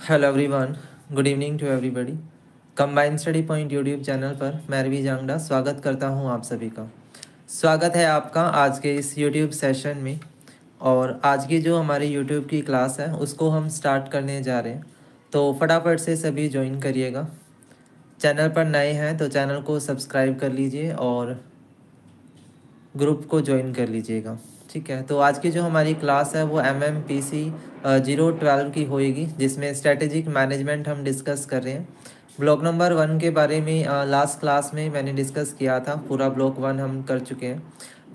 Hello everyone, good evening to everybody. Combined study point YouTube channel पर मैं रवि जांगड़ा स्वागत करता हूं आप सभी का। स्वागत है आपका आज के इस यूट्यूब सेशन में। और आज की जो हमारी यूट्यूब की क्लास है उसको हम स्टार्ट करने जा रहे हैं, तो फटाफट से सभी ज्वाइन करिएगा। चैनल पर नए हैं तो चैनल को सब्सक्राइब कर लीजिए और ग्रुप को ज्वाइन कर लीजिएगा। ठीक है, तो आज की जो हमारी क्लास है वो MMPC 012 की होएगी, जिसमें स्ट्रेटेजिक मैनेजमेंट हम डिस्कस कर रहे हैं। ब्लॉक नंबर 1 के बारे में लास्ट क्लास में मैंने डिस्कस किया था, पूरा ब्लॉक 1 हम कर चुके हैं।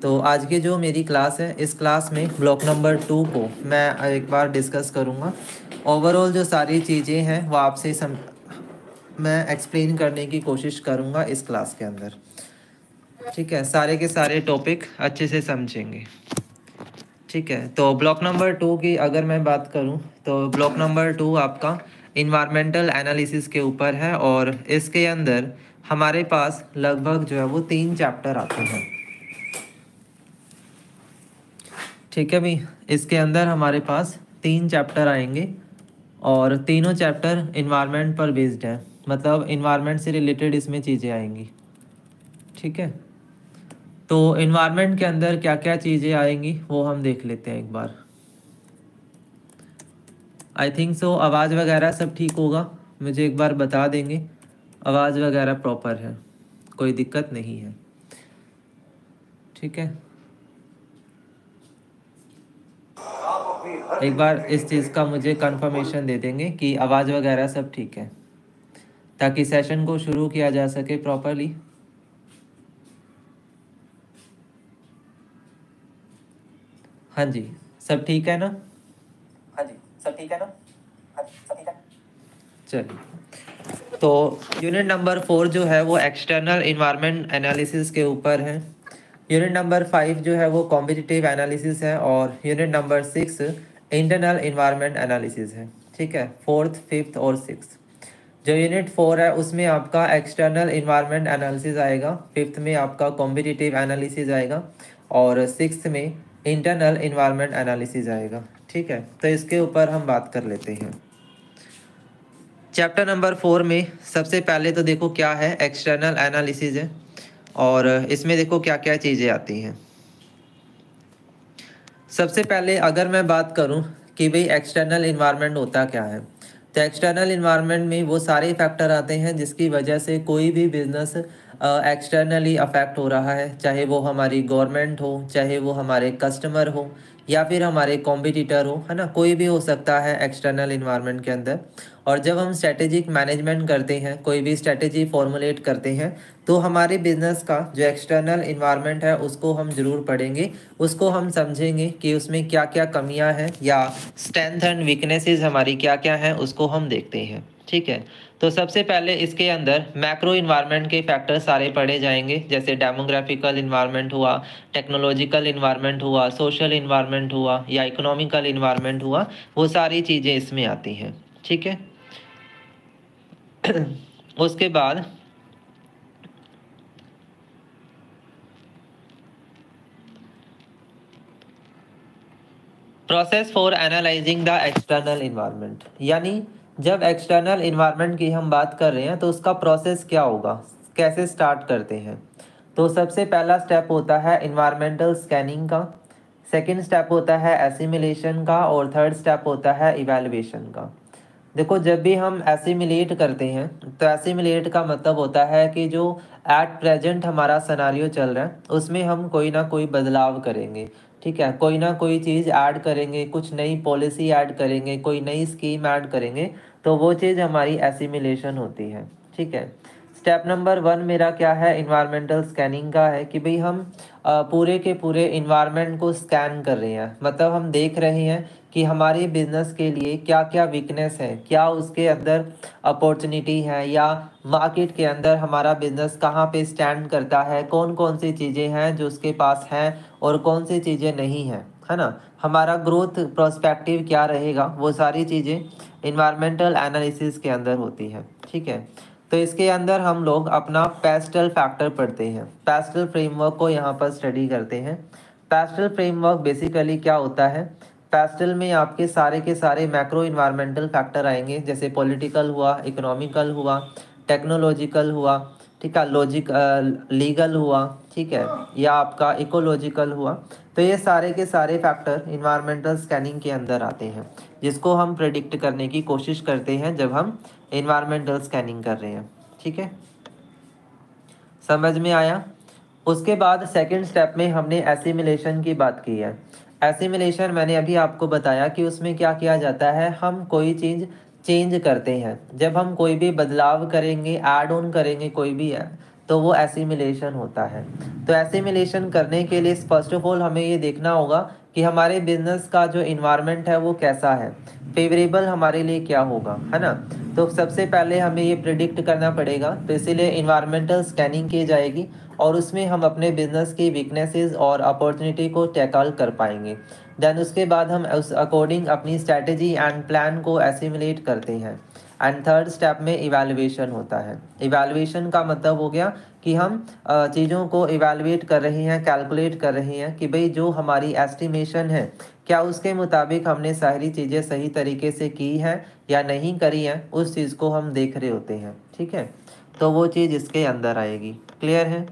तो आज की जो मेरी क्लास है, इस क्लास में ब्लॉक नंबर 2 को मैं एक बार डिस्कस करूँगा। ओवरऑल जो सारी चीज़ें हैं वो आपसे मैं एक्सप्लेन करने की कोशिश करूँगा इस क्लास के अंदर। ठीक है, सारे के सारे टॉपिक अच्छे से समझेंगे। ठीक है, तो ब्लॉक नंबर 2 की अगर मैं बात करूं तो ब्लॉक नंबर 2 आपका इन्वायरमेंटल एनालिसिस के ऊपर है और इसके अंदर हमारे पास लगभग जो है वो 3 चैप्टर आते हैं। ठीक है भाई, इसके अंदर हमारे पास 3 चैप्टर आएंगे और तीनों चैप्टर इन्वायरमेंट पर बेस्ड है, मतलब इन्वायरमेंट से रिलेटेड इसमें चीज़ें आएंगी। ठीक है, तो इन्वायरमेंट के अंदर क्या क्या चीज़ें आएंगी वो हम देख लेते हैं एक बार। आई थिंक सो आवाज़ वगैरह सब ठीक होगा, मुझे एक बार बता देंगे। आवाज़ वगैरह प्रॉपर है, कोई दिक्कत नहीं है। ठीक है, एक बार इस चीज़ का मुझे कंफर्मेशन दे देंगे कि आवाज़ वगैरह सब ठीक है, ताकि सेशन को शुरू किया जा सके प्रॉपरली। हाँ जी, सब ठीक है ना? हाँ जी, सब ठीक है ना? हाँ जी, सब ठीक है। चलिए, तो यूनिट नंबर 4 जो है वो एक्सटर्नल इन्वायरमेंट एनालिसिस के ऊपर है। यूनिट नंबर 5 जो है वो कॉम्पिटिटिव एनालिसिस है और unit number 6 internal environment analysis है। ठीक है, 4th, 5th और 6th। जो यूनिट 4 है उसमें आपका एक्सटर्नल इन्वायरमेंट एनालिसिस आएगा, 5th में आपका कॉम्पिटिटिव एनालिसिस आएगा और 6th में इंटरनल इन्वायरमेंट एनालिसिस आएगा। ठीक है, तो इसके ऊपर हम बात कर लेते हैं। चैप्टर नंबर 4 में सबसे पहले तो देखो क्या है, एक्सटर्नल एनालिसिस है और इसमें देखो क्या क्या चीज़ें आती हैं। सबसे पहले अगर मैं बात करूं कि भाई एक्सटर्नल इन्वायरमेंट होता क्या है, तो एक्सटर्नल इन्वायरमेंट में वो सारे फैक्टर आते हैं जिसकी वजह से कोई भी बिजनेस एक्सटर्नली अफेक्ट हो रहा है, चाहे वो हमारी गवर्नमेंट हो, चाहे वो हमारे कस्टमर हो या फिर हमारे कॉम्पिटिटर हो, है ना, कोई भी हो सकता है एक्सटर्नल इन्वायरमेंट के अंदर। और जब हम स्ट्रेटेजिक मैनेजमेंट करते हैं, कोई भी स्ट्रेटेजी फॉर्मुलेट करते हैं, तो हमारे बिजनेस का जो एक्सटर्नल इन्वायरमेंट है उसको हम ज़रूर पढ़ेंगे, उसको हम समझेंगे कि उसमें क्या क्या कमियां हैं या स्ट्रेंथ एंड वीकनेसेस हमारी क्या क्या हैं, उसको हम देखते हैं। ठीक है, तो सबसे पहले इसके अंदर मैक्रो इन्वायरमेंट के फैक्टर सारे पढ़े जाएंगे, जैसे डेमोग्राफिकल इन्वायरमेंट हुआ, टेक्नोलॉजिकल इन्वायरमेंट हुआ, सोशल इन्वायरमेंट हुआ या इकोनॉमिकल इन्वायरमेंट हुआ, वो सारी चीज़ें इसमें आती हैं। ठीक है, उसके बाद process for analysing the external environment, यानी जब एक्सटर्नल इन्वायरमेंट की हम बात कर रहे हैं तो उसका प्रोसेस क्या होगा, कैसे स्टार्ट करते हैं। तो सबसे पहला स्टेप होता है इन्वायरमेंटल स्कैनिंग का, सेकंड स्टेप होता है एसिमिलेशन का और थर्ड स्टेप होता है इवैल्यूएशन का। देखो, जब भी हम एसिमिलेट करते हैं तो एसिमिलेट का मतलब होता है कि जो एट प्रेजेंट हमारा सिनेरियो चल रहा है उसमें हम कोई ना कोई बदलाव करेंगे। ठीक है, कोई ना कोई चीज़ ऐड करेंगे, कुछ नई पॉलिसी ऐड करेंगे, कोई नई स्कीम ऐड करेंगे, तो वो चीज़ हमारी एसिमिलेशन होती है। ठीक है, स्टेप नंबर 1 मेरा क्या है, इन्वायरमेंटल स्कैनिंग का है कि भाई हम पूरे के पूरे इन्वायरमेंट को स्कैन कर रहे हैं, मतलब हम देख रहे हैं कि हमारे बिजनेस के लिए क्या क्या वीकनेस है, क्या उसके अंदर अपॉर्चुनिटी है या मार्केट के अंदर हमारा बिजनेस कहाँ पे स्टैंड करता है, कौन कौन सी चीज़ें हैं जो उसके पास हैं और कौन सी चीज़ें नहीं हैं, है ना, हमारा ग्रोथ प्रोस्पेक्टिव क्या रहेगा, वो सारी चीज़ें इन्वायरमेंटल एनालिसिस के अंदर होती हैं। ठीक है, तो इसके अंदर हम लोग अपना पेस्टल फैक्टर पढ़ते हैं, पेस्टल फ्रेमवर्क को यहाँ पर स्टडी करते हैं। पेस्टल फ्रेमवर्क बेसिकली क्या होता है, पेस्टल में आपके सारे के सारे मैक्रो इन्वायरमेंटल फैक्टर आएंगे, जैसे पॉलिटिकल हुआ, इकोनॉमिकल हुआ, टेक्नोलॉजिकल हुआ, ठीक है, लीगल हुआ, ठीक है, या आपका इकोलॉजिकल हुआ। तो ये सारे के सारे फैक्टर इन्वायरमेंटल स्कैनिंग के अंदर आते हैं, जिसको हम प्रेडिक्ट करने की कोशिश करते हैं जब हम इन्वायरमेंटल स्कैनिंग कर रहे हैं। ठीक है, समझ में आया। उसके बाद सेकंड स्टेप में हमने एसिमिलेशन की बात की है। एसिमिलेशन मैंने अभी आपको बताया कि उसमें क्या किया जाता है, हम कोई चीज़ चेंज करते हैं। जब हम कोई भी बदलाव करेंगे, ऐड ऑन करेंगे कोई भी है, तो वो एसिमिलेशन होता है। तो एसिमिलेशन करने के लिए फर्स्ट ऑफ ऑल हमें ये देखना होगा कि हमारे बिजनेस का जो इन्वायरमेंट है वो कैसा है, फेवरेबल हमारे लिए क्या होगा, है ना। तो सबसे पहले हमें ये प्रिडिक्ट करना पड़ेगा, तो इसीलिए इन्वायरमेंटल स्कैनिंग की जाएगी और उसमें हम अपने बिजनेस की वीकनेसेस और अपॉर्चुनिटी को टैकल कर पाएंगे। देन उसके बाद हम उस अकॉर्डिंग अपनी स्ट्रैटेजी एंड प्लान को एसिमुलेट करते हैं। एंड थर्ड स्टेप में इवैल्यूएशन होता है। इवैल्यूएशन का मतलब हो गया कि हम चीज़ों को इवैल्यूएट कर रहे हैं, कैलकुलेट कर रहे हैं कि भाई जो हमारी एस्टिमेशन है क्या उसके मुताबिक हमने सारी चीज़ें सही तरीके से की हैं या नहीं करी हैं, उस चीज़ को हम देख रहे होते हैं। ठीक है, तो वो चीज़ इसके अंदर आएगी। क्लियर है।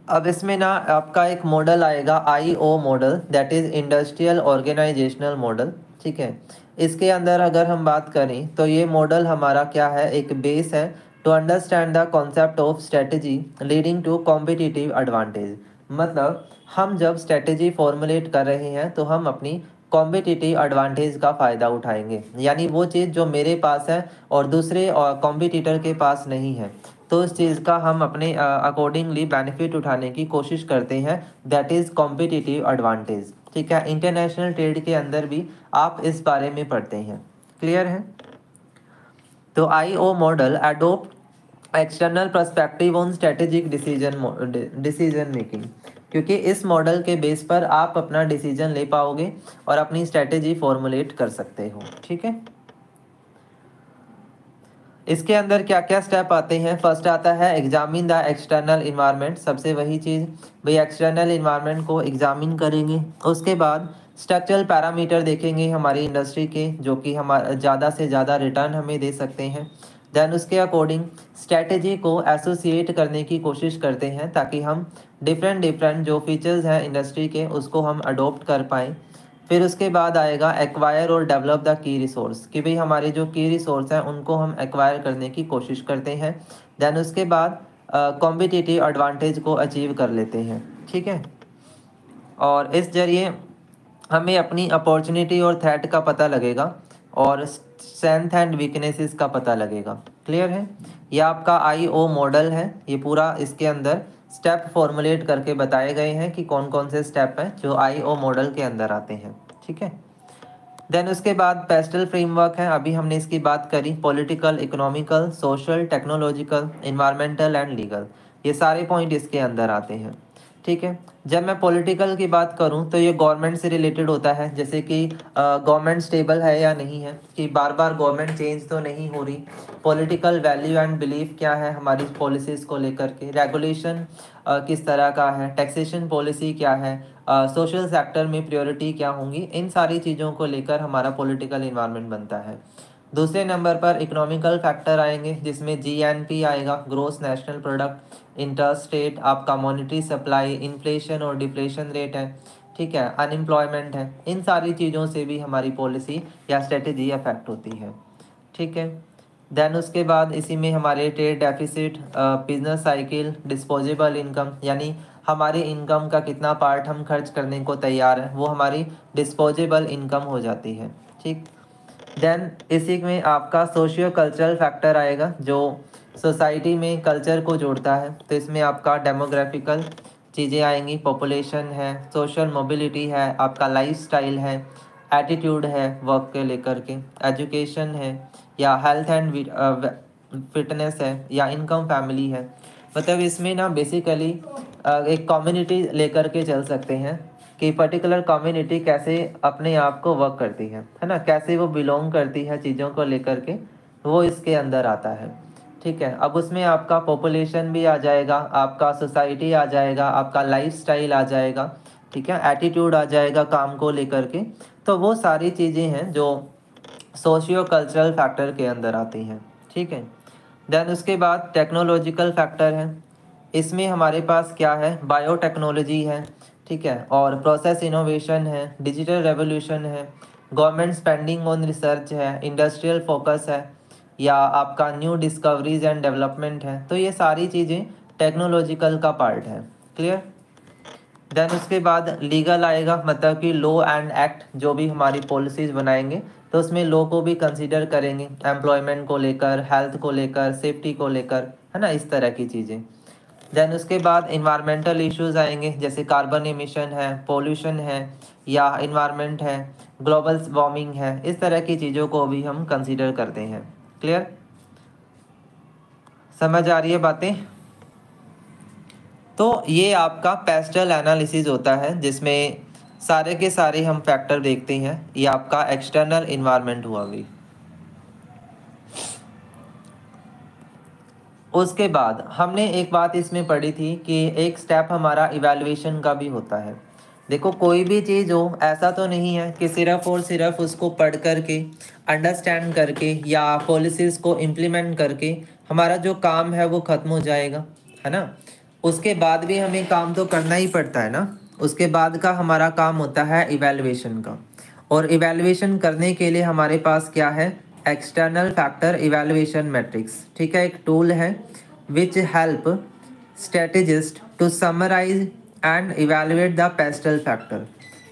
अब इसमें ना आपका एक मॉडल आएगा IO model, that is industrial organizational model. ठीक है, इसके अंदर अगर हम बात करें तो ये मॉडल हमारा क्या है, एक बेस है to understand the concept of strategy leading to competitive advantage. मतलब हम जब स्ट्रेटजी फॉर्मुलेट कर रहे हैं तो हम अपनी कॉम्पिटिटिव एडवांटेज का फ़ायदा उठाएंगे, यानी वो चीज़ जो मेरे पास है और दूसरे कॉम्पिटिटर के पास नहीं है, तो उस चीज़ का हम अपने अकॉर्डिंगली बेनिफिट उठाने की कोशिश करते हैं, दैट इज़ कॉम्पिटिटिव एडवांटेज। ठीक है, इंटरनेशनल ट्रेड के अंदर भी आप इस बारे में पढ़ते हैं। क्लियर है। तो IO model adopt external perspective on strategic decision making, क्योंकि इस मॉडल के बेस पर आप अपना डिसीजन ले पाओगे और अपनी स्ट्रेटेजी फॉर्मुलेट कर सकते हो। ठीक है, इसके अंदर क्या क्या स्टेप आते हैं। फर्स्ट आता है एग्जामिन द एक्सटर्नल इन्वायरमेंट, सबसे वही चीज़ भाई एक्सटर्नल इन्वायरमेंट को एग्जामिन करेंगे। उसके बाद स्ट्रक्चरल पैरामीटर देखेंगे हमारी इंडस्ट्री के, जो कि हमारा ज़्यादा से ज़्यादा रिटर्न हमें दे सकते हैं। देन उसके अकॉर्डिंग स्ट्रेटेजी को एसोसिएट करने की कोशिश करते हैं ताकि हम डिफरेंट डिफरेंट जो फीचर्स हैं इंडस्ट्री के उसको हम अडोप्ट कर पाएँ। फिर उसके बाद आएगा एक्वायर और डेवलप द की रिसोर्स, कि भाई हमारे जो की रिसोर्स हैं उनको हम एक्वायर करने की कोशिश करते हैं। देन उसके बाद कॉम्पिटिटिव एडवांटेज को अचीव कर लेते हैं। ठीक है, और इस जरिए हमें अपनी अपॉर्चुनिटी और थ्रेट का पता लगेगा और स्ट्रेंथ एंड वीकनेसेस का पता लगेगा। क्लियर है। ये आपका IO मॉडल है, ये पूरा इसके अंदर स्टेप फॉर्मुलेट करके बताए गए हैं कि कौन कौन से स्टेप हैं जो IO मॉडल के अंदर आते हैं। ठीक है, देन उसके बाद पेस्टल फ्रेमवर्क है, अभी हमने इसकी बात करी। Political, economical, social, technological, environmental and legal, ये सारे पॉइंट इसके अंदर आते हैं। ठीक है, जब मैं पॉलिटिकल की बात करूं तो ये गवर्नमेंट से रिलेटेड होता है, जैसे कि गवर्नमेंट स्टेबल है या नहीं है, कि बार बार गवर्नमेंट चेंज तो नहीं हो रही। पॉलिटिकल वैल्यू एंड बिलीफ क्या है हमारी पॉलिसीज़ को लेकर के, रेगुलेशन किस तरह का है, टैक्सेशन पॉलिसी क्या है, सोशल सेक्टर में प्रायोरिटी क्या होंगी, इन सारी चीज़ों को लेकर हमारा पॉलिटिकल इन्वायरमेंट बनता है। दूसरे नंबर पर इकोनॉमिकल फैक्टर आएंगे, जिसमें GNP आएगा, ग्रोस नेशनल प्रोडक्ट, इंटरस्टेट आपका मॉनेटरी सप्लाई, इन्फ्लेशन और डिफ्लेशन रेट है। ठीक है, अनएम्प्लॉयमेंट है, इन सारी चीज़ों से भी हमारी पॉलिसी या स्ट्रेटेजी अफेक्ट होती है। ठीक है, देन उसके बाद इसी में हमारे trade deficit, business cycle, disposable income, यानी हमारी इनकम का कितना पार्ट हम खर्च करने को तैयार है, वो हमारी डिस्पोजेबल इनकम हो जाती है। ठीक, देन इसी में आपका सोशियो कल्चरल फैक्टर आएगा जो सोसाइटी में कल्चर को जोड़ता है। तो इसमें आपका डेमोग्राफिकल चीज़ें आएंगी, पॉपुलेशन है, सोशल मोबिलिटी है, आपका लाइफस्टाइल है, एटीट्यूड है वर्क के लेकर के, एजुकेशन है, या हेल्थ एंड फिटनेस है, या इनकम फैमिली है। मतलब इसमें ना बेसिकली एक कम्युनिटी लेकर के चल सकते हैं कि पर्टिकुलर कम्युनिटी कैसे अपने आप को वर्क करती है ना, कैसे वो बिलोंग करती है चीज़ों को लेकर के, वो इसके अंदर आता है। ठीक है, अब उसमें आपका पॉपुलेशन भी आ जाएगा, आपका सोसाइटी आ जाएगा, आपका लाइफस्टाइल आ जाएगा। ठीक है, एटीट्यूड आ जाएगा काम को लेकर के। तो वो सारी चीज़ें हैं जो सोशियो कल्चरल फैक्टर के अंदर आती हैं। ठीक है, देन उसके बाद टेक्नोलॉजिकल फैक्टर है। इसमें हमारे पास क्या है, बायोटेक्नोलॉजी है, ठीक है, और प्रोसेस इनोवेशन है, डिजिटल रेवोल्यूशन है, गवर्नमेंट स्पेंडिंग ऑन रिसर्च है, इंडस्ट्रियल फोकस है, या आपका न्यू डिस्कवरीज एंड डेवलपमेंट है। तो ये सारी चीज़ें टेक्नोलॉजिकल का पार्ट है। क्लियर। देन उसके बाद लीगल आएगा, मतलब कि लॉ एंड एक्ट, जो भी हमारी पॉलिसीज़ बनाएंगे तो उसमें लॉ को भी कंसीडर करेंगे, एम्प्लॉयमेंट को लेकर, हेल्थ को लेकर, सेफ्टी को लेकर, है ना, इस तरह की चीज़ें। देन उसके बाद इन्वायरमेंटल इश्यूज आएंगे, जैसे कार्बन एमिशन है, पोल्यूशन है, या इन्वायरमेंट है, ग्लोबल वार्मिंग है, इस तरह की चीज़ों को भी हम कंसीडर करते हैं। क्लियर, समझ आ रही है बातें। तो ये आपका पेस्टल एनालिसिस होता है, जिसमें सारे के सारे हम फैक्टर देखते हैं। ये आपका एक्सटर्नल इन्वायरमेंट हुआ भी। उसके बाद हमने एक बात इसमें पढ़ी थी कि एक स्टेप हमारा इवैल्यूएशन का भी होता है। देखो, कोई भी चीज़ हो, ऐसा तो नहीं है कि सिर्फ और सिर्फ उसको पढ़ करके, अंडरस्टैंड करके, या पॉलिसीज़ को इम्प्लीमेंट करके हमारा जो काम है वो ख़त्म हो जाएगा, है ना। उसके बाद भी हमें काम तो करना ही पड़ता है ना। उसके बाद का हमारा काम होता है इवैल्यूएशन का। और इवैल्यूएशन करने के लिए हमारे पास क्या है, एक्सटर्नल फैक्टर इवैल्यूएशन मैट्रिक्स। ठीक है, एक टूल है which help strategist to summarise and evaluate the PESTEL factor.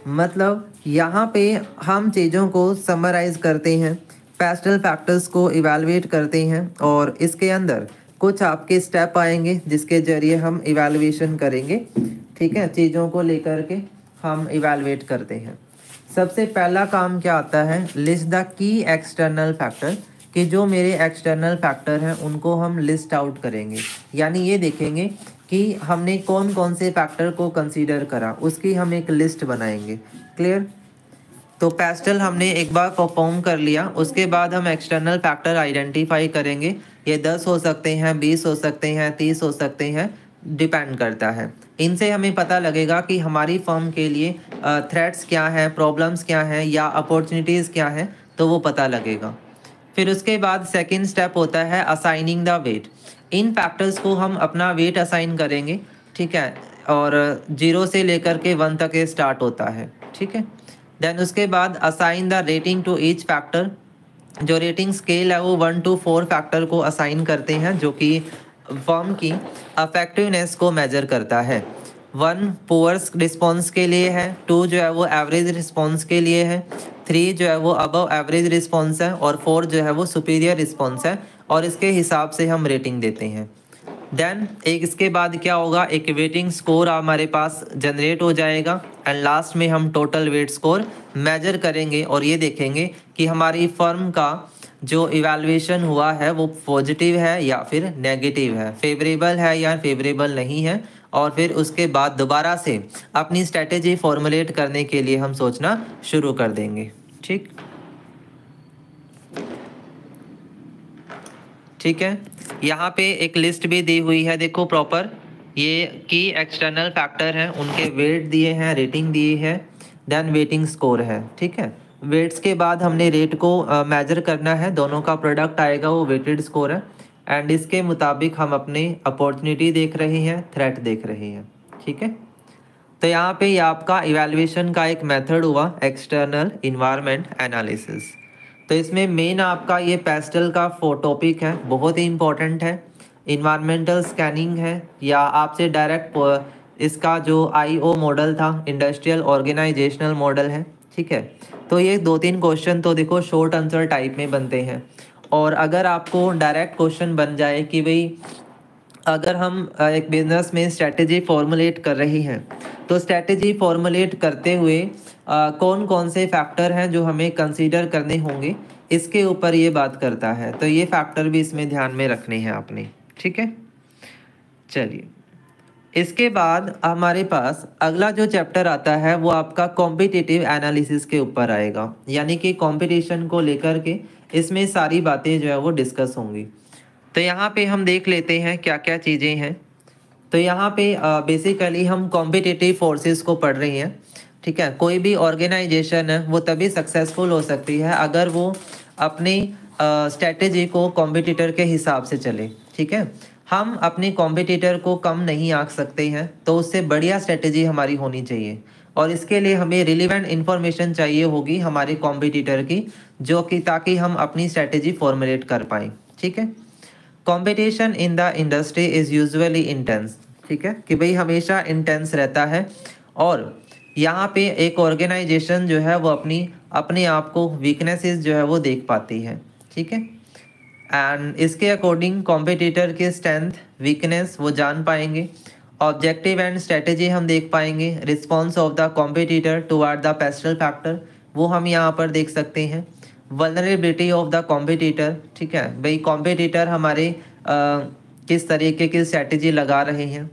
मतलब यहाँ पे हम चीज़ों को समराइज करते हैं, पेस्टल फैक्टर्स को इवैल्यूएट करते हैं, और इसके अंदर कुछ आपके स्टेप आएंगे जिसके ज़रिए हम इवैल्यूएशन करेंगे। ठीक है, चीज़ों को लेकर के हम इवैल्यूएट करते हैं। सबसे पहला काम क्या आता है, list the key external factor, कि जो मेरे एक्सटर्नल फैक्टर हैं उनको हम लिस्ट आउट करेंगे। यानी ये देखेंगे कि हमने कौन कौन से फैक्टर को कंसीडर करा, उसकी हम एक लिस्ट बनाएंगे। क्लियर। तो पेस्टल हमने एक बार परफॉर्म कर लिया, उसके बाद हम एक्सटर्नल फैक्टर आइडेंटिफाई करेंगे। ये 10 हो सकते हैं, 20 हो सकते हैं, 30 हो सकते हैं, डिपेंड करता है। इनसे हमें पता लगेगा कि हमारी फर्म के लिए थ्रेट्स क्या हैं, प्रॉब्लम्स क्या हैं, या अपॉर्चुनिटीज़ क्या हैं, तो वो पता लगेगा। फिर उसके बाद सेकंड स्टेप होता है असाइनिंग द वेट। इन फैक्टर्स को हम अपना वेट असाइन करेंगे। ठीक है, और 0 से लेकर के 1 तक ये स्टार्ट होता है। ठीक है, देन उसके बाद assign the rating to each factor. जो रेटिंग स्केल है वो 1 to 4 फैक्टर को असाइन करते हैं, जो कि फर्म की अफेक्टिवनेस को मेजर करता है। 1 पुअर रिस्पॉन्स के लिए है, 2 जो है वो एवरेज रिस्पॉन्स के लिए है, 3 जो है वो अबव एवरेज रिस्पॉन्स है, और 4 जो है वो सुपीरियर रिस्पॉन्स है, और इसके हिसाब से हम रेटिंग देते हैं। देन एक इसके बाद क्या होगा, एक वेटिंग स्कोर हमारे पास जनरेट हो जाएगा, एंड लास्ट में हम टोटल वेट स्कोर मेजर करेंगे, और ये देखेंगे कि हमारी फर्म का जो इवैल्यूएशन हुआ है वो पॉजिटिव है या फिर नेगेटिव है, फेवरेबल है या फेवरेबल नहीं है। और फिर उसके बाद दोबारा से अपनी स्ट्रेटेजी फॉर्मुलेट करने के लिए हम सोचना शुरू कर देंगे। ठीक, ठीक है। यहाँ पे एक लिस्ट भी दी हुई है, देखो प्रॉपर। ये की एक्सटर्नल फैक्टर हैं, उनके वेट दिए हैं, रेटिंग दी है, देन वेटिंग स्कोर है। ठीक है, वेट्स के बाद हमने रेट को मेजर करना है, दोनों का प्रोडक्ट आएगा, वो वेटेड स्कोर है। एंड इसके मुताबिक हम अपनी अपॉर्चुनिटी देख रहे हैं, थ्रेट देख रहे हैं। ठीक है, तो यहाँ पे ये आपका इवैल्यूएशन का एक मेथड हुआ, एक्सटर्नल इन्वायरमेंट एनालिसिस। तो इसमें मेन आपका ये पेस्टल का टॉपिक है, बहुत ही इंपॉर्टेंट है। इन्वायरमेंटल स्कैनिंग है, या आपसे डायरेक्ट इसका जो आईओ मॉडल था, इंडस्ट्रियल ऑर्गेनाइजेशनल मॉडल है। ठीक है, तो ये 2-3 क्वेश्चन तो देखो शॉर्ट आंसर टाइप में बनते हैं। और अगर आपको डायरेक्ट क्वेश्चन बन जाए कि भाई अगर हम एक बिजनेस में स्ट्रेटेजी फॉर्मुलेट कर रही हैं, तो स्ट्रेटेजी फॉर्मुलेट करते हुए कौन कौन से फैक्टर हैं जो हमें कंसीडर करने होंगे, इसके ऊपर ये बात करता है। तो ये फैक्टर भी इसमें ध्यान में रखने हैं आपने। ठीक है, चलिए इसके बाद हमारे पास अगला जो चैप्टर आता है वो आपका कॉम्पिटिटिव एनालिसिस के ऊपर आएगा, यानी कि कंपटीशन को लेकर के इसमें सारी बातें जो है वो डिस्कस होंगी। तो यहाँ पे हम देख लेते हैं क्या क्या चीज़ें हैं। तो यहाँ पे बेसिकली हम कॉम्पिटिटिव फोर्सेस को पढ़ रही हैं, ठीक है। कोई भी ऑर्गेनाइजेशन है वो तभी सक्सेसफुल हो सकती है अगर वो अपनी स्ट्रेटेजी को कॉम्पिटिटर के हिसाब से चले, ठीक है। हम अपने कॉम्पिटिटर को कम नहीं आंक सकते हैं, तो उससे बढ़िया स्ट्रेटेजी हमारी होनी चाहिए, और इसके लिए हमें रिलेवेंट इन्फॉर्मेशन चाहिए होगी हमारे कॉम्पिटिटर की, जो कि ताकि हम अपनी स्ट्रेटेजी फॉर्मुलेट कर पाएँ, ठीक है। Competition in the industry is usually intense, ठीक है, कि भाई हमेशा इंटेंस रहता है, और यहाँ पे एक ऑर्गेनाइजेशन जो है वो अपने आप को वीकनेसेस जो है वो देख पाती है, ठीक है। एंड इसके अकॉर्डिंग कॉम्पिटिटर की स्ट्रेंथ वीकनेस वो जान पाएंगे, ऑब्जेक्टिव एंड स्ट्रेटेजी हम देख पाएंगे, response of the competitor toward the PESTEL factor वो हम यहाँ पर देख सकते हैं, वल्नरेबिलिटी ऑफ द कॉम्पिटिटर, ठीक है, भाई कॉम्पिटिटर हमारे किस तरीके की स्ट्रेटेजी लगा रहे हैं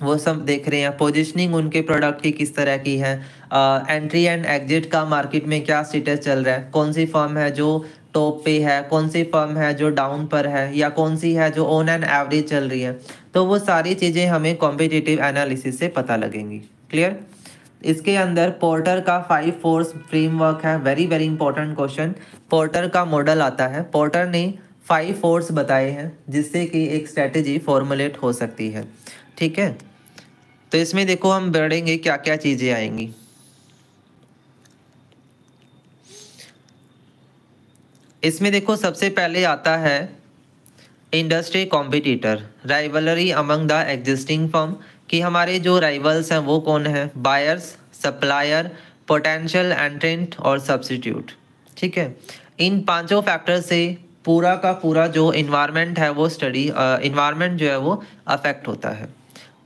वो सब देख रहे हैं, पोजीशनिंग उनके प्रोडक्ट की किस तरह की है, एंट्री एंड एग्जिट का मार्केट में क्या स्टेटस चल रहा है, कौन सी फर्म है जो टॉप पे है, कौन सी फर्म है जो डाउन पर है, या कौन सी है जो ऑन एन एवरेज चल रही है। तो वो सारी चीज़ें हमें कॉम्पिटिटिव एनालिसिस से पता लगेंगी। क्लियर। इसके अंदर पोर्टर का 5 फोर्स फ्रेमवर्क है, very very important question. Porter का मॉडल आता है, पोर्टर ने 5 फोर्स बताए हैं जिससे कि एक स्ट्रेटेजी फॉर्मुलेट हो सकती है, ठीक है। तो इसमें देखो हम बढ़ेंगे क्या क्या चीज़ें आएंगी। इसमें देखो सबसे पहले आता है industry competitor, rivalry among the existing firm, कि हमारे जो राइवल्स हैं वो कौन है, बायर्स, सप्लायर, पोटेंशियल एंट्रेंट और सब्स्टिट्यूट, ठीक है। इन पांचों फैक्टर से पूरा का पूरा जो इन्वायरमेंट है वो इन्वायरमेंट जो है वो अफेक्ट होता है।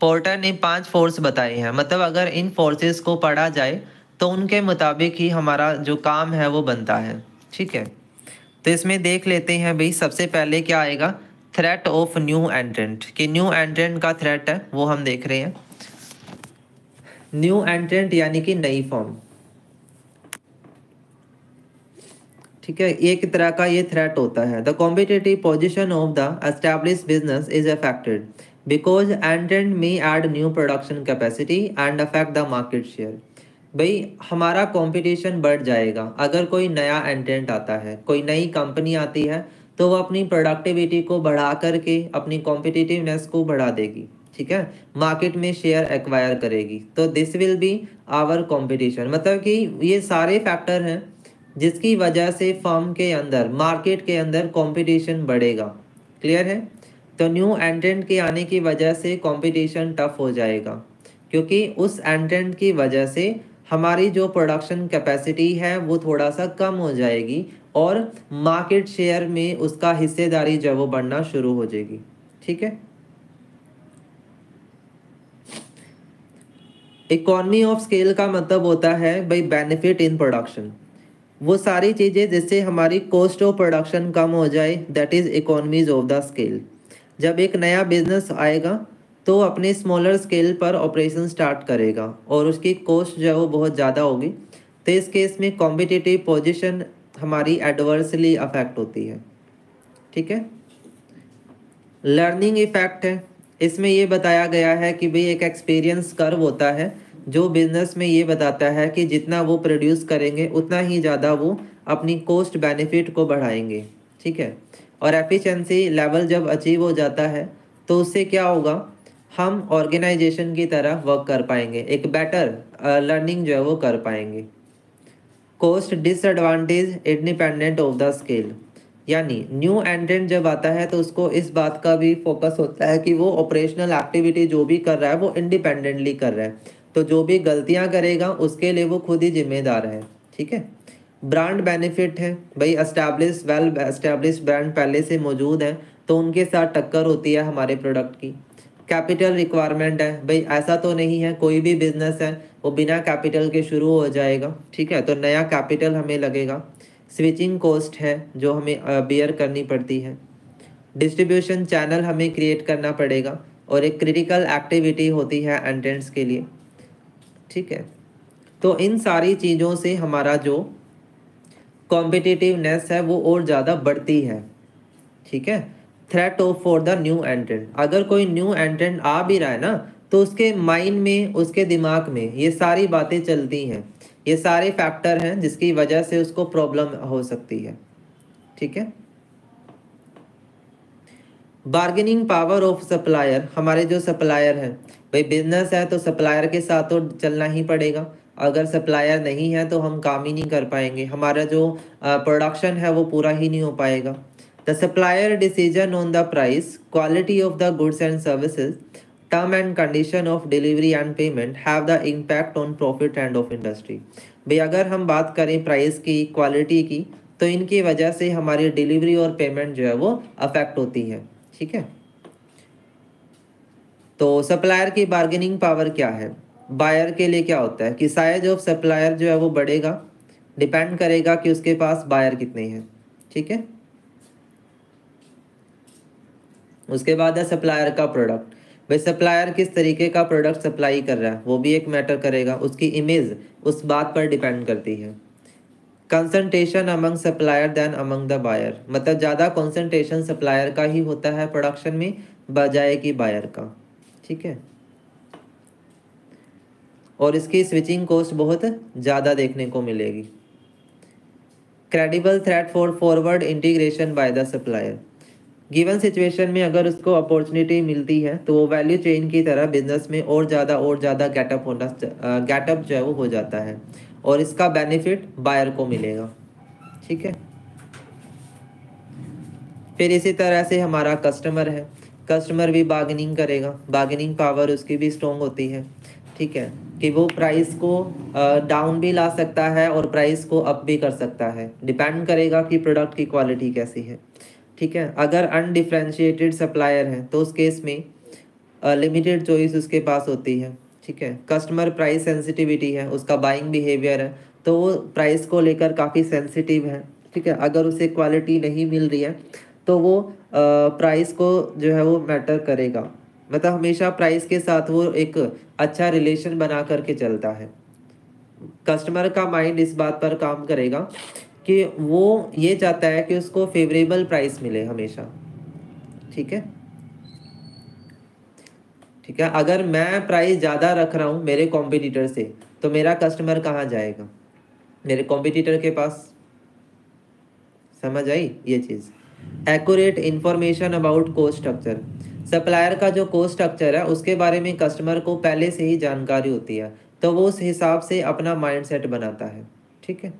पोर्टर ने 5 फोर्स बताए हैं, मतलब अगर इन फोर्सेस को पढ़ा जाए तो उनके मुताबिक ही हमारा जो काम है वो बनता है, ठीक है। तो इसमें देख लेते हैं भाई, सबसे पहले क्या आएगा, थ्रेट ऑफ न्यू एंट्रेंट, कि न्यू एंट्रेंट का थ्रेट है वो हम देख रहे हैं। न्यू एंट्रेंट यानी कि नई फॉर्म, ठीक है, एक तरह का ये थ्रेट होता है। The competitive position of the established business is affected because एंट्रेंट may add new production capacity and affect the market share. भाई हमारा कंपटीशन बढ़ जाएगा अगर कोई नया एंट्रेंट आता है, कोई नई कंपनी आती है, तो वो अपनी प्रोडक्टिविटी को बढ़ा करके अपनी कॉम्पिटिटिवनेस को बढ़ा देगी, ठीक है, मार्केट में शेयर एक्वायर करेगी। तो this will be our competition, मतलब कि ये सारे फैक्टर हैं जिसकी वजह से फर्म के अंदर, मार्केट के अंदर कंपटीशन बढ़ेगा। क्लियर है। तो न्यू एंट्रेंट के आने की वजह से कंपटीशन टफ हो जाएगा, क्योंकि उस एंट्रेंट की वजह से हमारी जो प्रोडक्शन कैपेसिटी है वो थोड़ा सा कम हो जाएगी, और मार्केट शेयर में उसका हिस्सेदारी जो वो बढ़ना शुरू हो जाएगी, ठीक है। इकोनॉमी ऑफ स्केल का मतलब होता है भाई बेनिफिट इन प्रोडक्शन, वो सारी चीज़ें जिससे हमारी कॉस्ट ऑफ प्रोडक्शन कम हो जाए, that is economies of the scale. जब एक नया बिजनेस आएगा तो अपने स्मॉलर स्केल पर ऑपरेशन स्टार्ट करेगा और उसकी कॉस्ट जो है वो बहुत ज़्यादा होगी, तो इस केस में कॉम्पिटिटिव पोजीशन हमारी एडवर्सली अफेक्ट होती है, ठीक है। लर्निंग इफेक्ट है, इसमें ये बताया गया है कि भाई एक एक्सपीरियंस कर्व होता है जो बिजनेस में ये बताता है कि जितना वो प्रोड्यूस करेंगे उतना ही ज़्यादा वो अपनी कॉस्ट बेनिफिट को बढ़ाएंगे, ठीक है। और एफिशिएंसी लेवल जब अचीव हो जाता है तो उससे क्या होगा, हम ऑर्गेनाइजेशन की तरह वर्क कर पाएंगे, एक बेटर लर्निंग जो है वो कर पाएंगे। Cost disadvantage independent of the scale, यानी न्यू एंट्रेंट जब आता है तो उसको इस बात का भी फोकस होता है कि वो ऑपरेशनल एक्टिविटी जो भी कर रहा है वो इंडिपेंडेंटली कर रहा है, तो जो भी गलतियां करेगा उसके लिए वो खुद ही जिम्मेदार है, ठीक है। ब्रांड बेनिफिट है, भाई वेल एस्टैब्लिश ब्रांड पहले से मौजूद है तो उनके साथ टक्कर होती है हमारे प्रोडक्ट की। कैपिटल रिक्वायरमेंट है, भाई ऐसा तो नहीं है कोई भी बिजनेस है वो बिना कैपिटल के शुरू हो जाएगा, ठीक है, तो नया कैपिटल हमें लगेगा। स्विचिंग कॉस्ट है जो हमें बियर करनी पड़ती है। डिस्ट्रीब्यूशन चैनल हमें क्रिएट करना पड़ेगा, और एक क्रिटिकल एक्टिविटी होती है एंट्रेंट्स के लिए, ठीक है। तो इन सारी चीज़ों से हमारा जो कॉम्पिटिटिवनेस है वो और ज़्यादा बढ़ती है, ठीक है। Threat of for the new एंट्रेंट, अगर कोई न्यू एंट्रेंट आ भी रहा है ना तो उसके माइंड में, उसके दिमाग में ये सारी बातें चलती हैं, ये सारे फैक्टर हैं जिसकी वजह से उसको प्रॉब्लम हो सकती है। ठीक है। बार्गेनिंग पावर ऑफ सप्लायर, हमारे जो सप्लायर हैं, भाई बिजनेस है तो सप्लायर के साथ तो चलना ही पड़ेगा, अगर सप्लायर नहीं है तो हम काम ही नहीं कर पाएंगे, हमारा जो प्रोडक्शन है वो पूरा ही नहीं हो पाएगा। The supplier decision on the price, quality of the goods and services, term and condition of delivery and payment have the impact on profit end of industry. भाई अगर हम बात करें प्राइस की, क्वालिटी की, तो इनकी वजह से हमारी डिलीवरी और पेमेंट जो है वो अफेक्ट होती है। ठीक है। तो सप्लायर की बार्गेनिंग पावर क्या है, बायर के लिए क्या होता है कि साइज ऑफ सप्लायर जो है वो बढ़ेगा, डिपेंड करेगा कि उसके पास बायर कितने हैं। ठीक है। उसके बाद है सप्लायर का प्रोडक्ट, भाई सप्लायर किस तरीके का प्रोडक्ट सप्लाई कर रहा है वो भी एक मैटर करेगा, उसकी इमेज उस बात पर डिपेंड करती है। Concentration among supplier then among the buyer, मतलब ज़्यादा कंसंट्रेशन सप्लायर का ही होता है प्रोडक्शन में बजाय कि बायर का। ठीक है। और इसकी स्विचिंग कॉस्ट बहुत ज़्यादा देखने को मिलेगी। Credible threat for forward integration by the supplier, given situation में अगर उसको अपॉर्चुनिटी मिलती है तो वो वैल्यू चेन की तरह बिजनेस में और ज़्यादा गेटअप जो है वो हो जाता है और इसका बेनिफिट बायर को मिलेगा। ठीक है। फिर इसी तरह से हमारा कस्टमर है, कस्टमर भी बार्गेनिंग करेगा, बार्गेनिंग पावर उसकी भी स्ट्रॉन्ग होती है। ठीक है, कि वो प्राइस को डाउन भी ला सकता है और प्राइस को अप भी कर सकता है, डिपेंड करेगा कि प्रोडक्ट की क्वालिटी कैसी है। ठीक है। अगर अनडिफ्रेंशिएटेड सप्लायर है तो उस केस में लिमिटेड चॉइस उसके पास होती है। ठीक है। कस्टमर प्राइस सेंसिटिविटी है, उसका बाइंग बिहेवियर है तो वो प्राइस को लेकर काफ़ी सेंसिटिव है। ठीक है। अगर उसे क्वालिटी नहीं मिल रही है तो वो प्राइस को जो है वो मैटर करेगा, मतलब हमेशा प्राइस के साथ वो एक अच्छा रिलेशन बना करके चलता है। कस्टमर का माइंड इस बात पर काम करेगा कि वो ये चाहता है कि उसको फेवरेबल प्राइस मिले हमेशा। ठीक है। ठीक है। अगर मैं प्राइस ज़्यादा रख रहा हूँ मेरे कॉम्पिटिटर से तो मेरा कस्टमर कहाँ जाएगा, मेरे कॉम्पिटिटर के पास। समझ आई ये चीज़। Accurate information about cost structure, supplier का जो कोस्ट स्ट्रक्चर है उसके बारे में कस्टमर को पहले से ही जानकारी होती है तो वो उस हिसाब से अपना माइंडसेट बनाता है। ठीक है।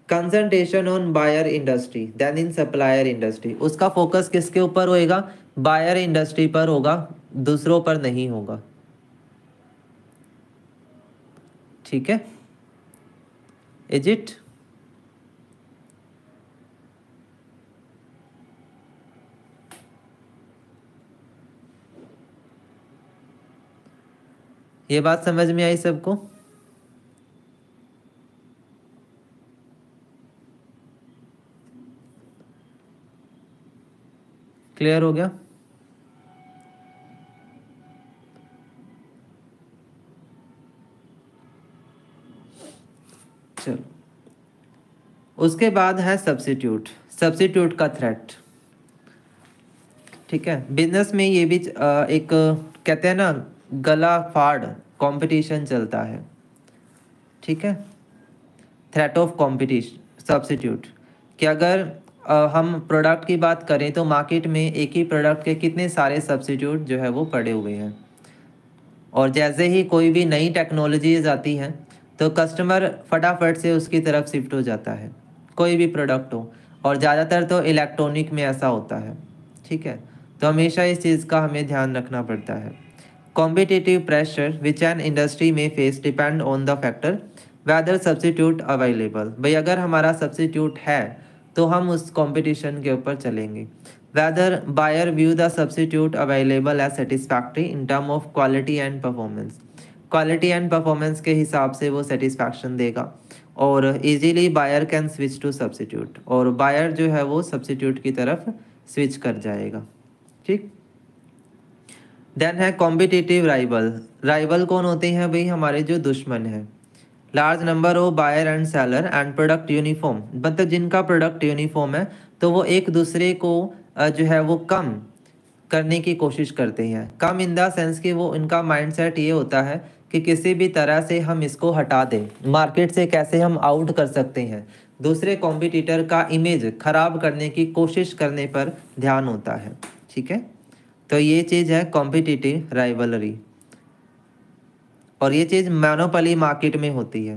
Concentration on buyer industry then in supplier industry, उसका फोकस किसके ऊपर होएगा, बायर इंडस्ट्री पर होगा, दूसरों पर नहीं होगा। ठीक है। Is it. ये बात समझ में आई सबको। क्लियर हो गया। चलो उसके बाद है सब्स्टिट्यूट, सब्स्टिट्यूट का थ्रेट। ठीक है। बिजनेस में ये भी एक कहते हैं ना गला फाड़ कंपटीशन चलता है। ठीक है। थ्रेट ऑफ कंपटीशन, सब्स्टिट्यूट, कि अगर हम प्रोडक्ट की बात करें तो मार्केट में एक ही प्रोडक्ट के कितने सारे सब्स्टिट्यूट जो है वो पड़े हुए हैं और जैसे ही कोई भी नई टेक्नोलॉजीज आती हैं तो कस्टमर फटाफट से उसकी तरफ शिफ्ट हो जाता है, कोई भी प्रोडक्ट हो, और ज़्यादातर तो इलेक्ट्रॉनिक में ऐसा होता है। ठीक है। तो हमेशा इस चीज़ का हमें ध्यान रखना पड़ता है। Competitive pressure which an industry में face depend on the factor whether substitute available, भाई अगर हमारा सब्स्टिट्यूट है तो हम उस कंपटीशन के ऊपर चलेंगे। Whether buyer view the substitute available as satisfactory in term of quality and performance, quality and performance के हिसाब से वो सेटिस्फैक्शन देगा और easily buyer can switch to substitute, और बायर जो है वो सब्स्टिट्यूट की तरफ स्विच कर जाएगा। ठीक। देन है कॉम्पिटिटिव राइवल, राइवल कौन होते हैं भाई, हमारे जो दुश्मन हैं। Large number of buyer and seller and product uniform, मतलब जिनका प्रोडक्ट यूनिफॉर्म है तो वो एक दूसरे को जो है वो कम करने की कोशिश करते हैं। कम इन द सेंस कि वो इनका माइंडसेट ये होता है कि किसी भी तरह से हम इसको हटा दें, मार्केट से कैसे हम आउट कर सकते हैं, दूसरे कॉम्पिटिटर का इमेज खराब करने की कोशिश करने पर ध्यान होता है। ठीक है, तो ये चीज़ है कॉम्पिटिटिव राइवलरी। और ये चीज़ मोनोपोली मार्केट में होती है।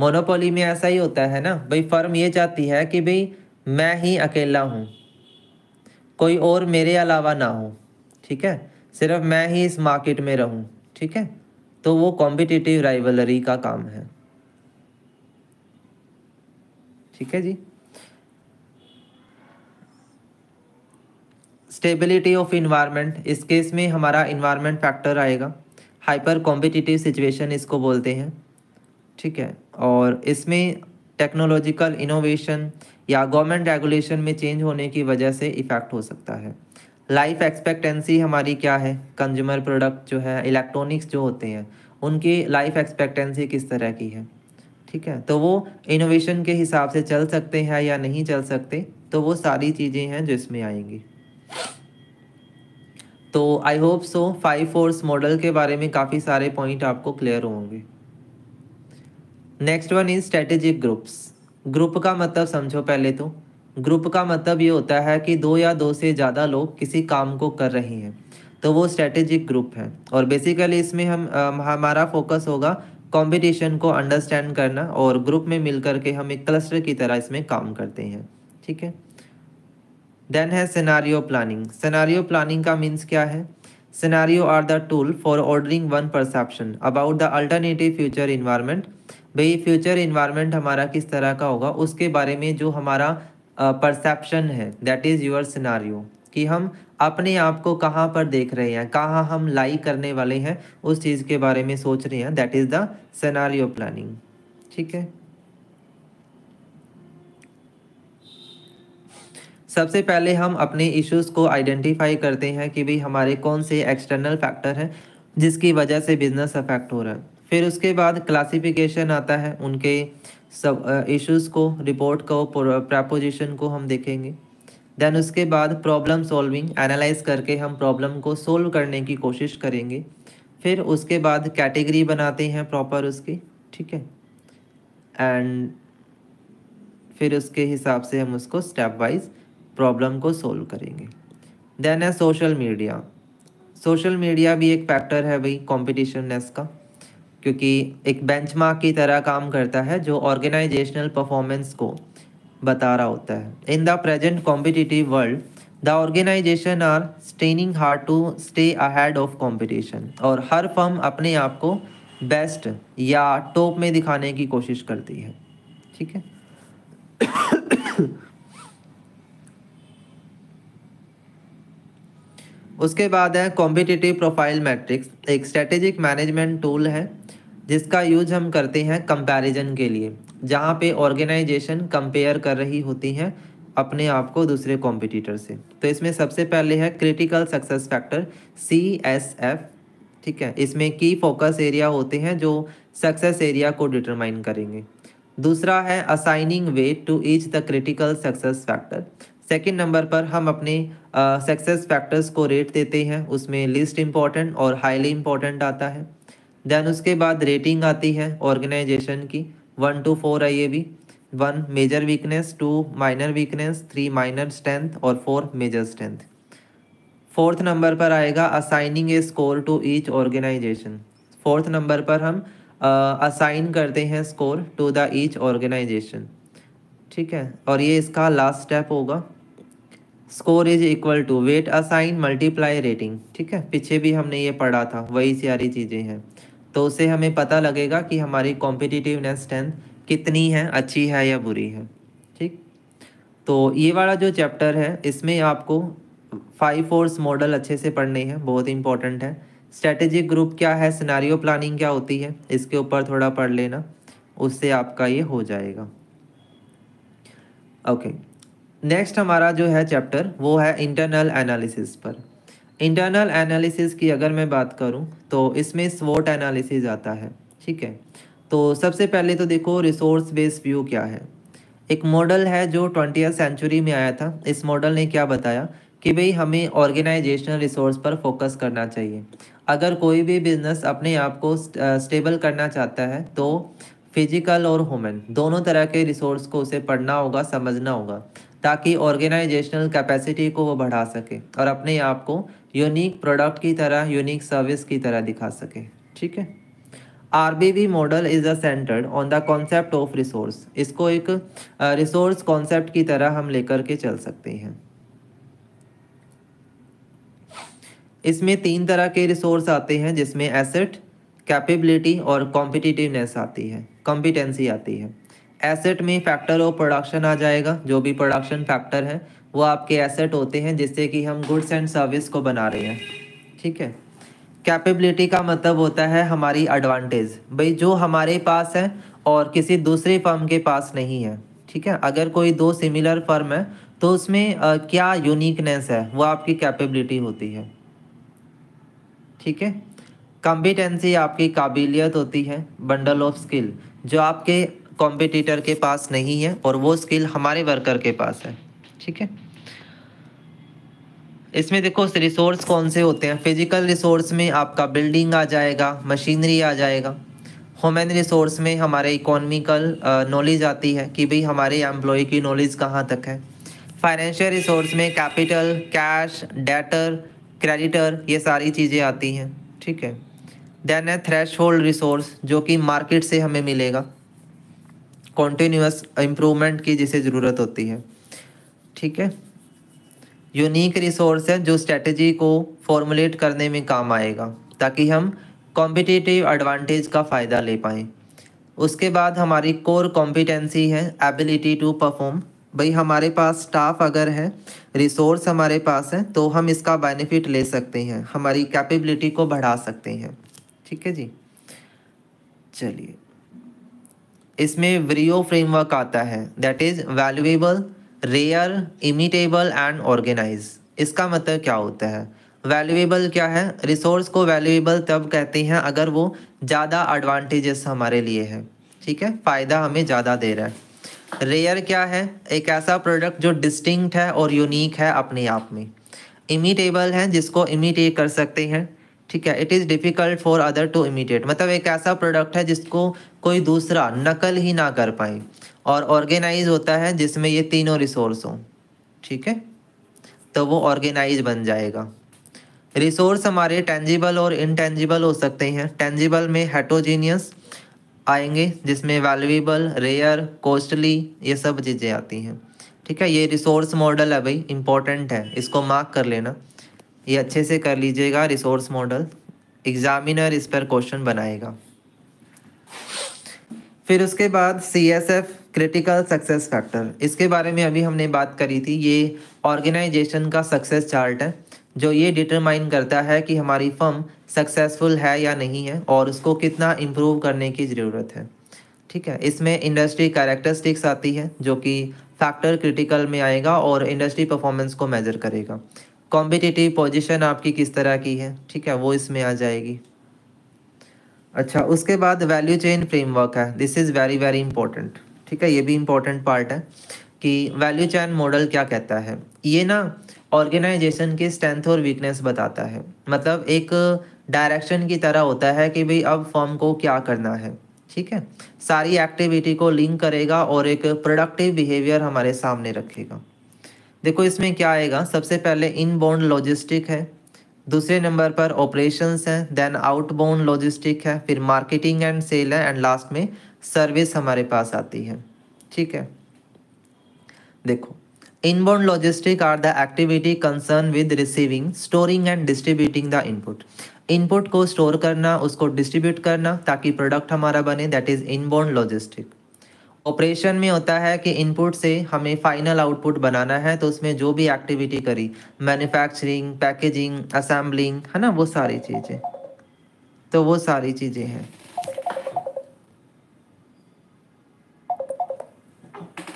मोनोपोली में ऐसा ही होता है ना भाई, फर्म ये चाहती है कि भाई मैं ही अकेला हूँ, कोई और मेरे अलावा ना हो। ठीक है, सिर्फ मैं ही इस मार्केट में रहूँ। ठीक है, तो वो कॉम्पिटिटिव राइवलरी का काम है। ठीक है जी। स्टेबिलिटी ऑफ इन्वायरमेंट, इस केस में हमारा इन्वायरमेंट फैक्टर आएगा। हाइपर कॉम्पिटिटिव सिचुएशन इसको बोलते हैं। ठीक है, और इसमें टेक्नोलॉजिकल इनोवेशन या गवर्नमेंट रेगुलेशन में चेंज होने की वजह से इफ़ेक्ट हो सकता है। लाइफ एक्सपेक्टेंसी हमारी क्या है, कंज्यूमर प्रोडक्ट जो है, इलेक्ट्रॉनिक्स जो होते हैं, उनकी लाइफ एक्सपेक्टेंसी किस तरह की है। ठीक है, तो वो इनोवेशन के हिसाब से चल सकते हैं या नहीं चल सकते, तो वो सारी चीज़ें हैं जो इसमें आएंगी। तो I hope so 5 force model के बारे में काफ़ी सारे पॉइंट आपको क्लियर होंगे। Next one is strategic groups. Group का मतलब समझो पहले तो। ग्रुप का मतलब ये होता है कि दो या दो से ज़्यादा लोग किसी काम को कर रहे हैं, तो वो स्ट्रेटेजिक ग्रुप है। और बेसिकली इसमें हमारा फोकस होगा कंपटीशन को अंडरस्टैंड करना, और ग्रुप में मिल करके हम एक क्लस्टर की तरह इसमें काम करते हैं। ठीक है, देन है सिनारियो प्लानिंग। सिनारियो प्लानिंग का मीन्स क्या है? Scenario are the tool for ordering one perception about the alternative future environment. भाई फ्यूचर इन्वायरमेंट हमारा किस तरह का होगा, उसके बारे में जो हमारा परसेप्शन है, दैट इज़ योर सिनारियो। कि हम अपने आप को कहाँ पर देख रहे हैं, कहाँ हम लाई करने वाले हैं, उस चीज़ के बारे में सोच रहे हैं, that is the scenario planning. ठीक है, सबसे पहले हम अपने इश्यूज़ को आइडेंटिफाई करते हैं कि भाई हमारे कौन से एक्सटर्नल फैक्टर हैं जिसकी वजह से बिजनेस अफेक्ट हो रहा है। फिर उसके बाद क्लासिफिकेशन आता है, उनके सब इश्यूज़ को, रिपोर्ट को, प्रपोजिशन को हम देखेंगे। देन उसके बाद प्रॉब्लम सॉल्विंग, एनालाइज करके हम प्रॉब्लम को सोल्व करने की कोशिश करेंगे। फिर उसके बाद कैटेगरी बनाते हैं प्रॉपर उसकी। ठीक है, एंड फिर उसके हिसाब से हम उसको स्टेप वाइज प्रॉब्लम को सोल्व करेंगे। देन है सोशल मीडिया। सोशल मीडिया भी एक फैक्टर है भाई कॉम्पिटिशननेस का, क्योंकि एक बेंचमार्क की तरह काम करता है जो ऑर्गेनाइजेशनल परफॉर्मेंस को बता रहा होता है। In the present competitive world the organisation are straining hard to stay ahead of competition. और हर फर्म अपने आप को बेस्ट या टॉप में दिखाने की कोशिश करती है। ठीक है, उसके बाद है कॉम्पिटिटिव प्रोफाइल मैट्रिक्स। एक स्ट्रेटेजिक मैनेजमेंट टूल है जिसका यूज हम करते हैं कंपैरिजन के लिए, जहाँ पे ऑर्गेनाइजेशन कंपेयर कर रही होती हैं अपने आप को दूसरे कॉम्पिटिटर से। तो इसमें सबसे पहले है क्रिटिकल सक्सेस फैक्टर, CSF। ठीक है, इसमें की फोकस एरिया होते हैं जो सक्सेस एरिया को डिटरमाइन करेंगे। दूसरा है assigning weight to each the critical success factor. Second number पर हम अपने सक्सेस फैक्टर्स को रेट देते हैं, उसमें लिस्ट इंपॉर्टेंट और हाईली इंपॉर्टेंट आता है। देन उसके बाद रेटिंग आती है ऑर्गेनाइजेशन की, 1 to 4 है ये भी। 1 major weakness, 2 minor weakness, 3 minor strength और 4 मेजर स्ट्रेंथ। फोर्थ नंबर पर आएगा assigning a score to each organisation. Fourth number पर हम असाइन करते हैं score to the each organisation. ठीक है, और ये इसका लास्ट स्टेप होगा। Score is equal to weight assign multiply rating. ठीक है, पीछे भी हमने ये पढ़ा था, वही सारी चीज़ें हैं। तो उससे हमें पता लगेगा कि हमारी कॉम्पिटिटिवनेस स्ट्रेंथ कितनी है, अच्छी है या बुरी है। ठीक, तो ये वाला जो चैप्टर है इसमें आपको 5 फोर्स मॉडल अच्छे से पढ़ने हैं, बहुत इंपॉर्टेंट है। स्ट्रेटेजिक ग्रुप क्या है, सिनारियो प्लानिंग क्या होती है, इसके ऊपर थोड़ा पढ़ लेना, उससे आपका ये हो जाएगा। ओके, नेक्स्ट हमारा जो है चैप्टर वो है इंटरनल एनालिसिस पर। इंटरनल एनालिसिस की अगर मैं बात करूं तो इसमें स्वॉट एनालिसिस आता है। ठीक है, तो सबसे पहले तो देखो रिसोर्स बेस्ड व्यू क्या है। एक मॉडल है जो 20th सेंचुरी में आया था। इस मॉडल ने क्या बताया कि भाई हमें ऑर्गेनाइजेशनल रिसोर्स पर फोकस करना चाहिए। अगर कोई भी बिजनेस अपने आप को स्टेबल करना चाहता है तो फिजिकल और ह्यूमन दोनों तरह के रिसोर्स को उसे पढ़ना होगा, समझना होगा, ताकि ऑर्गेनाइजेशनल कैपेसिटी को वो बढ़ा सके और अपने आप को यूनिक प्रोडक्ट की तरह, यूनिक सर्विस की तरह दिखा सके। ठीक है। RBB model is a centred on the concept of resource. इसको एक रिसोर्स कॉन्सेप्ट की तरह हम लेकर के चल सकते हैं। इसमें 3 तरह के रिसोर्स आते हैं, जिसमें एसेट, कैपेबिलिटी और कॉम्पिटिटिवनेस आती है, कॉम्पिटेंसी आती है। एसेट में फैक्टर ऑफ प्रोडक्शन आ जाएगा। जो भी प्रोडक्शन फैक्टर है वो आपके एसेट होते हैं, जिससे कि हम गुड्स एंड सर्विस को बना रहे हैं। ठीक है। कैपेबिलिटी का मतलब होता है हमारी एडवांटेज, भाई जो हमारे पास है और किसी दूसरी फर्म के पास नहीं है। ठीक है। अगर कोई 2 सिमिलर फर्म है तो उसमें क्या यूनिकनेस है, वो आपकी कैपेबिलिटी होती है। ठीक है। कॉम्पिटेंसी आपकी काबिलियत होती है, बंडल ऑफ स्किल, जो आपके कॉम्पिटिटर के पास नहीं है और वो स्किल हमारे वर्कर के पास है। ठीक है। इसमें देखो रिसोर्स कौन से होते हैं। फिजिकल रिसोर्स में आपका बिल्डिंग आ जाएगा, मशीनरी आ जाएगा। ह्यूमन रिसोर्स में हमारे इकोनॉमिकल नॉलेज आती है कि भाई हमारे एम्प्लॉय की नॉलेज कहाँ तक है। फाइनेंशियल रिसोर्स में कैपिटल, कैश, डेटर, क्रेडिटर, ये सारी चीज़ें आती हैं। ठीक है। देन है थ्रेश होल्ड रिसोर्स, जो कि मार्केट से हमें मिलेगा, कॉन्टीन्यूअस इम्प्रूवमेंट की जिसे ज़रूरत होती है। ठीक है। यूनिक रिसोर्स है जो स्ट्रेटजी को फॉर्मुलेट करने में काम आएगा, ताकि हम कॉम्पिटिटिव एडवांटेज का फ़ायदा ले पाएँ। उसके बाद हमारी कोर कॉम्पिटेंसी है एबिलिटी टू परफॉर्म। भाई हमारे पास स्टाफ अगर है, रिसोर्स हमारे पास है, तो हम इसका बेनिफिट ले सकते हैं, हमारी कैपेबिलिटी को बढ़ा सकते हैं। ठीक है जी। चलिए, इसमें व्रियो फ्रेमवर्क आता है, that is valuable, rare, imitable and organise. इसका मतलब क्या होता है? वैल्यूएबल क्या है? रिसोर्स को वैल्यूएबल तब कहते हैं अगर वो ज़्यादा एडवांटेजेस हमारे लिए है। ठीक है, फ़ायदा हमें ज़्यादा दे रहा है। रेयर क्या है? एक ऐसा प्रोडक्ट जो डिस्टिंक्ट है और यूनिक है अपने आप में। इमिटेबल है, जिसको इमिटेट कर सकते हैं। ठीक है। It is difficult for other to imitate, मतलब एक ऐसा प्रोडक्ट है जिसको कोई दूसरा नकल ही ना कर पाए। और ऑर्गेनाइज होता है जिसमें ये तीनों रिसोर्स हों। ठीक है, तो वो ऑर्गेनाइज बन जाएगा। रिसोर्स हमारे टेंजिबल और इनटेंजिबल हो सकते हैं। टेंजिबल में हेटरोजीनियस आएंगे, जिसमें वैल्यूएबल, रेयर, कॉस्टली, ये सब चीज़ें आती हैं। ठीक है। ये रिसोर्स मॉडल है भाई, इंपॉर्टेंट है, इसको मार्क कर लेना, ये अच्छे से कर लीजिएगा। रिसोर्स मॉडल एग्जामिनर इस पर क्वेश्चन बनाएगा। फिर उसके बाद CSF, क्रिटिकल सक्सेस फैक्टर, इसके बारे में अभी हमने बात करी थी। ये ऑर्गेनाइजेशन का सक्सेस चार्ट है, जो ये डिटरमाइन करता है कि हमारी फर्म सक्सेसफुल है या नहीं है और उसको कितना इम्प्रूव करने की ज़रूरत है। ठीक है। इसमें इंडस्ट्री कैरेक्टरिस्टिक्स आती है, जो कि फैक्टर क्रिटिकल में आएगा और इंडस्ट्री परफॉर्मेंस को मेजर करेगा। कॉम्पिटिटिव पोजीशन आपकी किस तरह की है, ठीक है, वो इसमें आ जाएगी। अच्छा, उसके बाद वैल्यू चेन फ्रेमवर्क है, this is very very important. ठीक है, ये भी इंपॉर्टेंट पार्ट है कि वैल्यू चेन मॉडल क्या कहता है। ये ना ऑर्गेनाइजेशन की स्ट्रेंथ और वीकनेस बताता है, मतलब एक डायरेक्शन की तरह होता है कि भाई अब फर्म को क्या करना है। ठीक है, सारी एक्टिविटी को लिंक करेगा और एक प्रोडक्टिव बिहेवियर हमारे सामने रखेगा। देखो इसमें क्या आएगा, सबसे पहले इनबाउंड लॉजिस्टिक है, दूसरे नंबर पर ऑपरेशंस है, देन आउटबाउंड लॉजिस्टिक है, फिर मार्केटिंग एंड सेल है, एंड लास्ट में सर्विस हमारे पास आती है। ठीक है, देखो inbound logistic are the activity concern with receiving, storing and distributing the input. Input को स्टोर करना, उसको डिस्ट्रीब्यूट करना ताकि प्रोडक्ट हमारा बने, that is inbound logistic. Operation में होता है कि इनपुट से हमें फाइनल आउटपुट बनाना है, तो उसमें जो भी एक्टिविटी करी, मैन्युफैक्चरिंग, पैकेजिंग, असेंबलिंग, है ना, वो सारी चीज़ें, तो वो सारी चीज़ें हैं।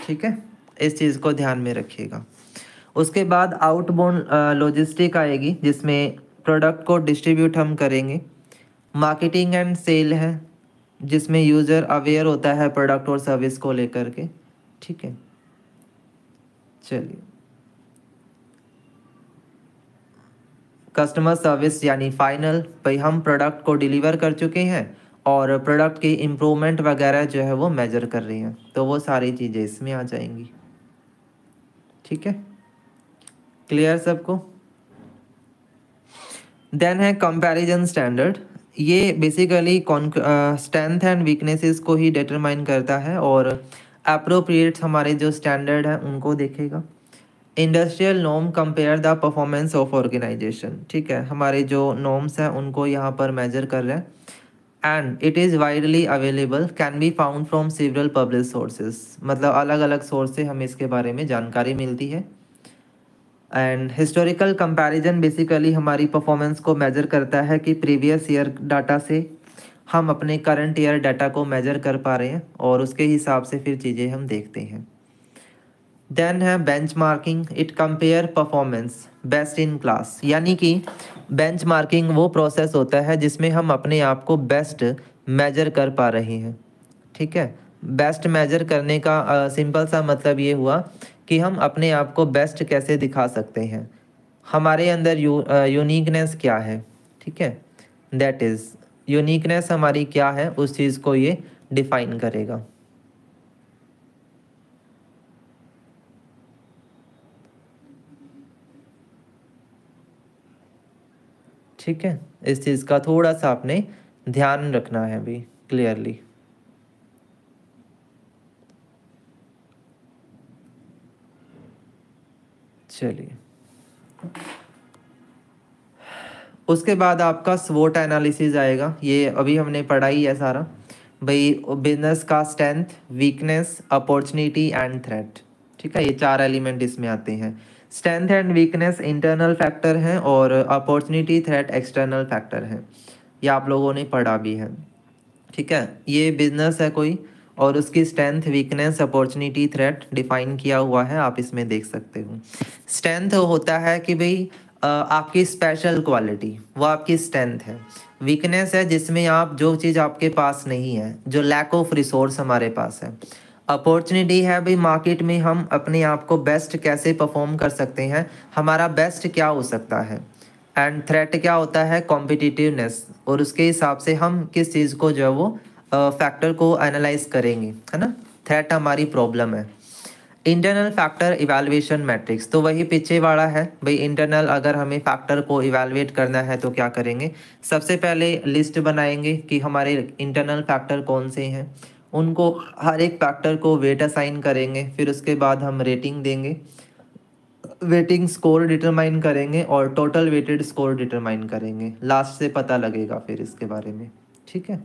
ठीक है, इस चीज़ को ध्यान में रखिएगा। उसके बाद आउटबाउंड लॉजिस्टिक आएगी, जिसमें प्रोडक्ट को डिस्ट्रीब्यूट हम करेंगे। मार्केटिंग एंड सेल है, जिसमें यूज़र अवेयर होता है प्रोडक्ट और सर्विस को लेकर के। ठीक है, चलिए कस्टमर सर्विस यानी फाइनल भाई हम प्रोडक्ट को डिलीवर कर चुके हैं और प्रोडक्ट की इम्प्रूवमेंट वगैरह जो है वो मेजर कर रही हैं, तो वो सारी चीज़ें इसमें आ जाएंगी। ठीक है, क्लियर सबको? देन है कंपैरिजन स्टैंडर्ड। ये बेसिकली स्ट्रेंथ एंड वीकनेसेस को ही डिटरमाइन करता है और अप्रोप्रिएट हमारे जो स्टैंडर्ड है उनको देखेगा। Industrial norm compare the performance of organisation. ठीक है, हमारे जो नॉर्म्स हैं उनको यहाँ पर मेजर कर रहे हैं। And it is widely available, can be found from several publish sources, मतलब अलग अलग सोर्स से हमें इसके बारे में जानकारी मिलती है। एंड हिस्टोरिकल कंपैरिजन बेसिकली हमारी परफॉर्मेंस को मेजर करता है कि प्रीवियस ईयर डाटा से हम अपने करंट ईयर डाटा को मेजर कर पा रहे हैं और उसके हिसाब से फिर चीज़ें हम देखते हैं। देन है benchmarking, it compare performance best in class, यानी कि बेंचमार्किंग वो प्रोसेस होता है जिसमें हम अपने आप को बेस्ट मेजर कर पा रहे हैं। ठीक है, बेस्ट मेजर करने का सिंपल सा मतलब ये हुआ कि हम अपने आप को बेस्ट कैसे दिखा सकते हैं, हमारे अंदर यूनिकनेस क्या है। ठीक है, दैट इज़ यूनिकनेस हमारी क्या है, उस चीज़ को ये डिफाइन करेगा। ठीक है, इस चीज़ का थोड़ा सा आपने ध्यान रखना है भी क्लियरली। चलिए, उसके बाद आपका स्वोट एनालिसिस आएगा। ये अभी हमने पढ़ा ही है सारा भाई, बिजनेस का strength, weakness, opportunity and threat. ठीक है, ये चार एलिमेंट इसमें आते हैं। Strength and weakness internal factor हैं और अपॉर्चुनिटी थ्रेट एक्सटर्नल फैक्टर हैं, ये आप लोगों ने पढ़ा भी है। ठीक है, ये बिजनेस है कोई और उसकी strength, weakness, opportunity, threat define किया हुआ है, आप इसमें देख सकते हो। स्ट्रेंथ होता है कि भाई आपकी स्पेशल क्वालिटी, वो आपकी स्ट्रेंथ है। वीकनेस है जिसमें आप जो चीज़ आपके पास नहीं है, जो लैक ऑफ रिसोर्स हमारे पास है। अपॉर्चुनिटी है भाई, मार्केट में हम अपने आप को बेस्ट कैसे परफॉर्म कर सकते हैं, हमारा बेस्ट क्या हो सकता है। एंड थ्रेट क्या होता है, कॉम्पिटिटिवनेस, और उसके हिसाब से हम किस चीज़ को जो है वो फैक्टर को एनालाइज करेंगे, है ना। थ्रेट हमारी प्रॉब्लम है। इंटरनल फैक्टर इवैल्यूएशन मैट्रिक्स, तो वही पीछे वाला है भाई। इंटरनल अगर हमें फैक्टर को इवैल्यूएट करना है तो क्या करेंगे, सबसे पहले लिस्ट बनाएंगे कि हमारे इंटरनल फैक्टर कौन से हैं, उनको हर एक फैक्टर को वेट असाइन करेंगे, फिर उसके बाद हम रेटिंग देंगे, वेटिंग स्कोर डिटरमाइन करेंगे और टोटल वेटेड स्कोर डिटरमाइन करेंगे। लास्ट से पता लगेगा फिर इसके बारे में। ठीक है,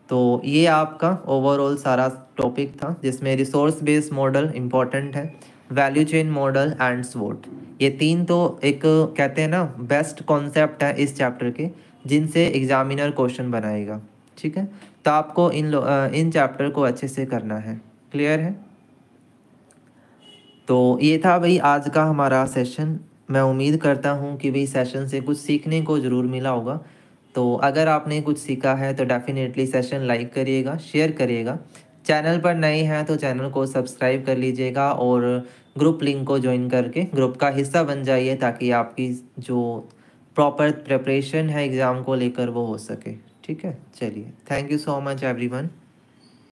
तो ये आपका ओवरऑल सारा टॉपिक था जिसमें रिसोर्स बेस्ड मॉडल इम्पॉर्टेंट है, वैल्यू चेन मॉडल एंड स्वोट। ये तीन तो एक कहते हैं ना बेस्ट कॉन्सेप्ट है इस चैप्टर के, जिनसे एग्जामिनर क्वेश्चन बनाएगा। ठीक है, तो आपको इन चैप्टर को अच्छे से करना है। क्लियर है? तो ये था भाई आज का हमारा सेशन। मैं उम्मीद करता हूँ कि भाई सेशन से कुछ सीखने को ज़रूर मिला होगा। तो अगर आपने कुछ सीखा है तो डेफिनेटली सेशन लाइक करिएगा, शेयर करिएगा। चैनल पर नए हैं तो चैनल को सब्सक्राइब कर लीजिएगा और ग्रुप लिंक को ज्वाइन करके ग्रुप का हिस्सा बन जाइए, ताकि आपकी जो प्रॉपर प्रिपरेशन है एग्ज़ाम को लेकर वो हो सके। ठीक है, चलिए, thank you so much everyone.